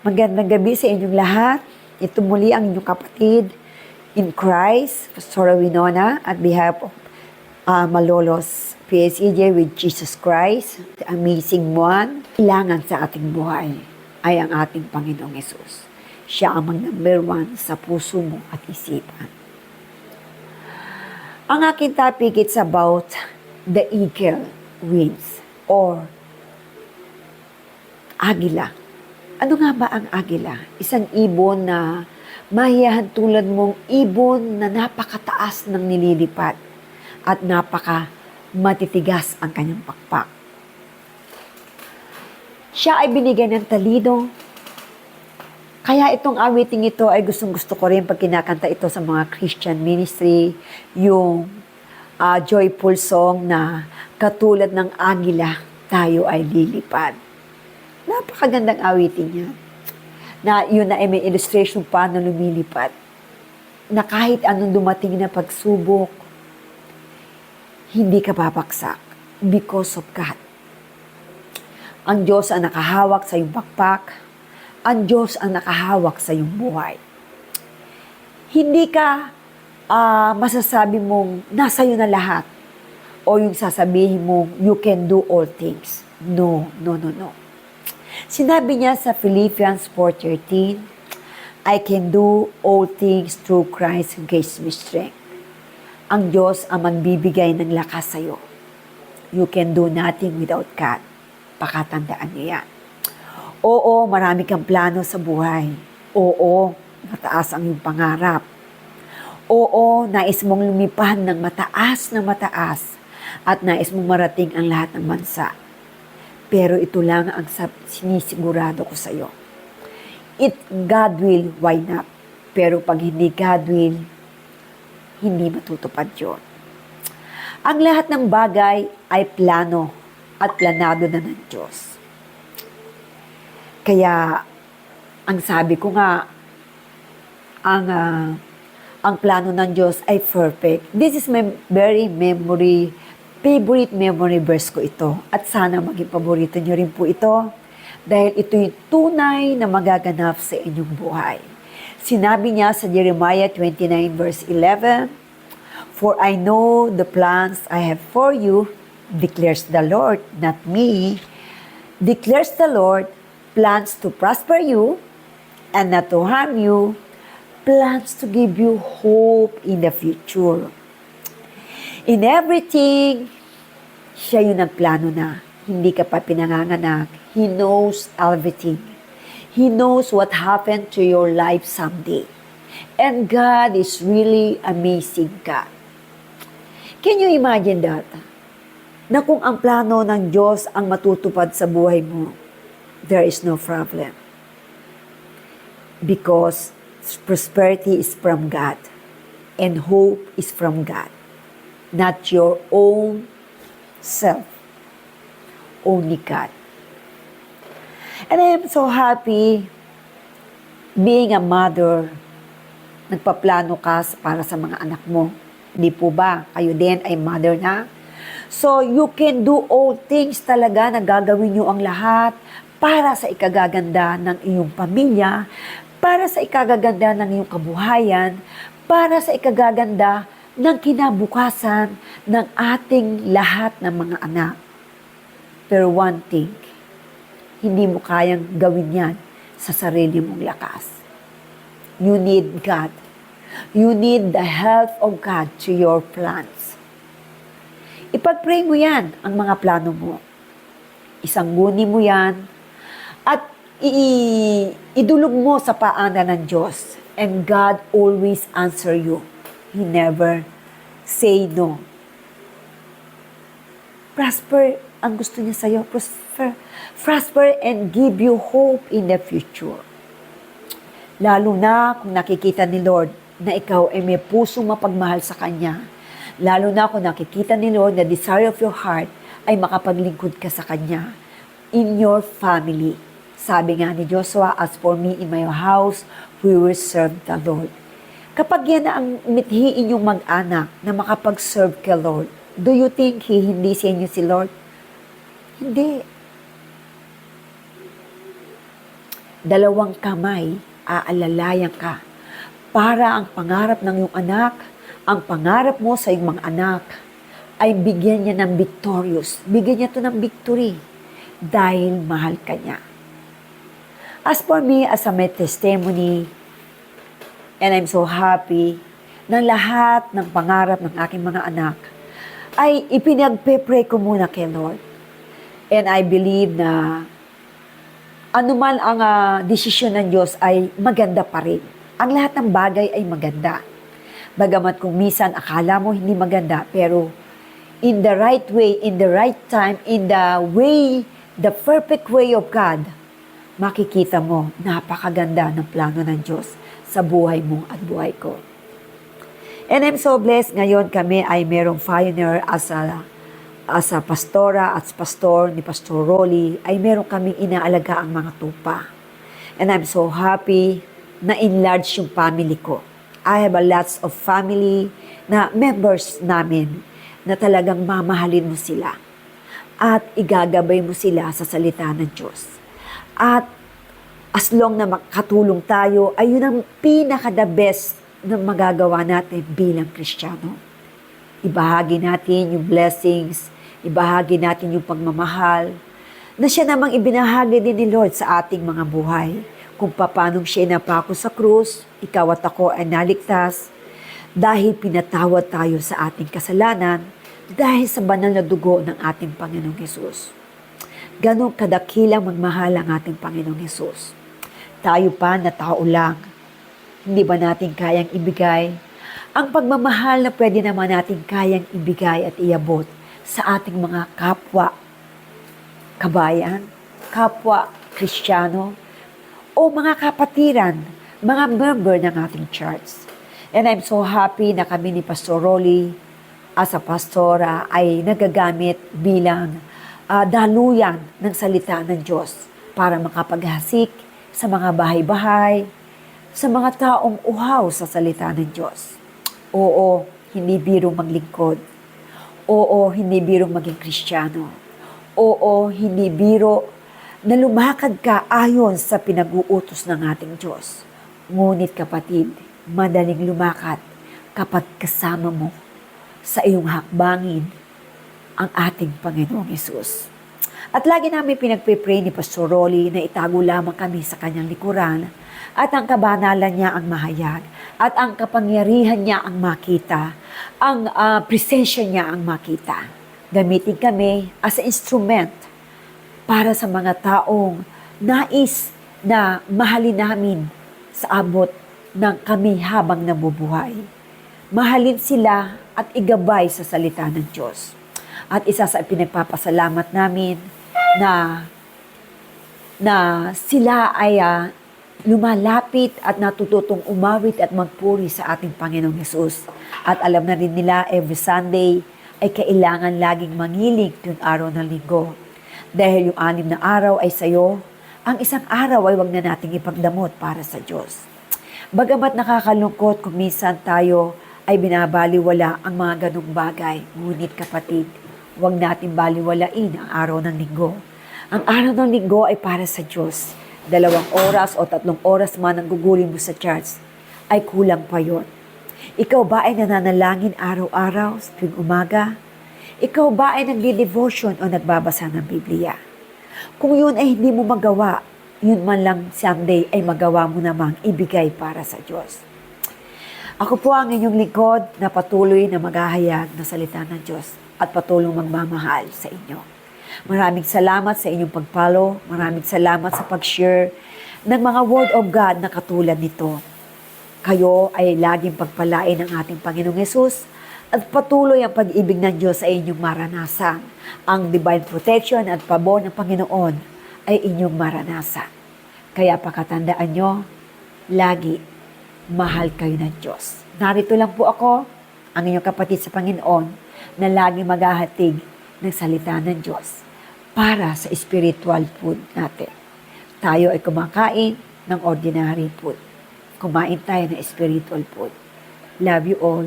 Magandang gabi sa inyong lahat. Ito muli ang inyong kapatid in Christ, Pastora Winona, at behalf of Malolos PSEJ with Jesus Christ, the amazing one. Kailangan sa ating buhay ay ang ating Panginoong Yesus. Siya ang number one sa puso mo at isipan. Ang aking topic is about the eagle wings or agila. Ano nga ba ang agila? Isang ibon na mahiyahan tulad mong ibon na napakataas ng nililipad at napaka matitigas ang kanyang pakpak. Siya ay binigyan ng talino. Kaya itong awiting ito ay gustong-gusto ko rin pag kinakanta ito sa mga Christian ministry, yung joyful song na katulad ng agila, tayo ay lilipad. Napakagandang awitin niya. Na yun na ay may illustration pa na lumilipad. Na kahit anong dumating na pagsubok, hindi ka babagsak because of God. Ang Diyos ang nakahawak sa iyong pakpak. Ang Diyos ang nakahawak sa iyong buhay. Hindi ka masasabi mong nasa iyo na lahat. O yung sasabihin mong you can do all things. No. Sinabi niya sa Philippians 4:13, I can do all things through Christ who gives me strength. Ang Diyos ang magbibigay ng lakas sa iyo. You can do nothing without God. Pakatandaan niyo yan. Oo, marami kang plano sa buhay. Oo, mataas ang iyong pangarap. Oo, nais mong lumipad ng mataas at nais mong marating ang lahat ng bansa. Pero ito lang ang sinisigurado ko sa iyo. If God will, why not? Pero pag hindi God will, hindi matutupad yun. Ang lahat ng bagay ay plano at planado na ng Diyos. Kaya, ang sabi ko nga, ang plano ng Diyos ay perfect. This is my favorite memory verse ko ito. At sana maging paborito nyo rin po ito dahil ito'y tunay na magaganap sa inyong buhay. Sinabi niya sa Jeremiah 29 verse 11, For I know the plans I have for you, declares the Lord, not me, declares the Lord, plans to prosper you and not to harm you, plans to give you hope in the future. In everything, siya yung nagplano na. Hindi ka pa pinanganganak. He knows everything. He knows what happened to your life someday. And God is really amazing God. Can you imagine that? Na kung ang plano ng Diyos ang matutupad sa buhay mo, there is no problem. Because prosperity is from God and hope is from God. Not your own self. Only God. And I am so happy being a mother. Nagpaplano ka para sa mga anak mo. Di po ba? Kayo din ay mother na. So you can do all things talaga na gagawin nyo ang lahat para sa ikagaganda ng iyong pamilya, para sa ikagaganda ng iyong kabuhayan, para sa ikagaganda ng kinabukasan ng ating lahat ng mga anak. Pero one thing, hindi mo kayang gawin yan sa sarili mong lakas. You need God. You need the help of God to your plans. Ipag-pray mo yan, ang mga plano mo. Isangguni mo yan at idulog mo sa paanan ng Diyos. And God always answer you. He never say no. Prosper ang gusto niya sa'yo. Prosper and give you hope in the future. Lalo na kung nakikita ni Lord na ikaw ay may pusong mapagmahal sa Kanya. Lalo na kung nakikita ni Lord na desire of your heart ay makapaglingkod ka sa Kanya in your family. Sabi nga ni Joshua, as for me in my house, we will serve the Lord. Kapag yan na ang mithiin yung mag-anak na makapag-serve kay Lord, do you think hindi sa inyo si Lord? Hindi. Dalawang kamay, aalalayan ka para ang pangarap ng iyong anak, ang pangarap mo sa iyong mga anak, ay bigyan niya ng victorious. Bigyan niya to ng victory dahil mahal ka niya. As for me, as a my testimony, and I'm so happy na lahat ng pangarap ng aking mga anak ay ipinagpe-pray ko muna kay Lord. And I believe na anuman ang desisyon ng Diyos ay maganda pa rin. Ang lahat ng bagay ay maganda. Bagamat kung minsan akala mo hindi maganda, pero in the right way, in the right time, in the way, the perfect way of God, makikita mo napakaganda ng plano ng Diyos sa buhay mo at buhay ko. And I'm so blessed ngayon kami ay merong pioneer as a pastora at pastor ni Pastor Rolly, ay meron kaming inaalaga ang mga tupa. And I'm so happy na enlarge yung family ko. I have a lots of family na members namin na talagang mamahalin mo sila at igagabay mo sila sa salita ng Diyos. At as long na makatulong tayo, ay yun ang pinaka-the best na magagawa natin bilang Kristiyano. Ibahagi natin yung blessings, ibahagi natin yung pagmamahal na siya namang ibinahagi din ni Lord sa ating mga buhay. Kung paanong siya napako sa krus, ikaw at ako ay naligtas dahil pinatawad tayo sa ating kasalanan dahil sa banal na dugo ng ating Panginoong Hesus. Ganon kadakilang magmahal ang ating Panginoong Hesus. Tayo pa na tao lang, hindi ba natin kayang ibigay ang pagmamahal na pwede naman natin kayang ibigay at iabot sa ating mga kapwa kabayan, kapwa Kristiyano, o mga kapatiran, mga member ng ating church. And I'm so happy na kami ni Pastor Rolly as a pastora ay nagagamit bilang daluyan ng salita ng Diyos para makapaghasik sa mga bahay-bahay, sa mga taong uhaw sa salita ng Diyos. Oo, hindi birong maglingkod. Oo, hindi birong maging Kristiyano. Oo, hindi biro na lumakad ka ayon sa pinag-uutos ng ating Diyos. Ngunit kapatid, madaling lumakad kapag kasama mo sa iyong hakbangin ang ating Panginoong Hesus. At lagi namin pinagpipray ni Pastor Rolly na itago lamang kami sa kanyang likuran at ang kabanalan niya ang mahayag at ang kapangyarihan niya ang makita, ang presensya niya ang makita. Gamitin kami as an instrument para sa mga taong nais na mahalin namin sa abot ng kami habang nabubuhay. Mahalin sila at igabay sa salita ng Diyos. At isa sa pinagpapasalamat namin na sila ay lumalapit at natututong umawit at magpuri sa ating Panginoong Hesus. At alam na rin nila every Sunday ay kailangan laging mangiling tuwing araw ng linggo. Dahil yung 6 na araw ay sayo, ang isang araw ay wag na nating ipagdamot para sa Diyos. Bagamat nakakalungkot kung minsan tayo ay binabaliwala ang mga ganong bagay, ngunit kapatid, wag natin baliwalain ang araw ng linggo. Ang araw ng linggo ay para sa Diyos. 2 oras o 3 oras man ang gugulin mo sa church, ay kulang pa yon. Ikaw ba ay nananalangin araw-araw tuwing umaga? Ikaw ba ay nagdi-devotion o nagbabasa ng Biblia? Kung yun ay hindi mo magawa, yun man lang Sunday ay magawa mo namang ibigay para sa Diyos. Ako po ang inyong lingkod na patuloy na maghahayag ng salita ng Diyos at patuloy magmamahal sa inyo. Maraming salamat sa inyong pag-follow. Maraming salamat sa pag-share ng mga Word of God na katulad nito. Kayo ay laging pagpalain ng ating Panginoong Hesus at patuloy ang pag-ibig ng Diyos sa inyong maranasan. Ang divine protection at pabor ng Panginoon ay inyong maranasan. Kaya pakatandaan nyo, lagi mahal kayo ng Diyos. Narito lang po ako, ang inyong kapatid sa Panginoon, na lagi maghahatid ng salita ng Diyos para sa spiritual food natin. Tayo ay kumakain ng ordinary food. Kumain tayo ng spiritual food. Love you all.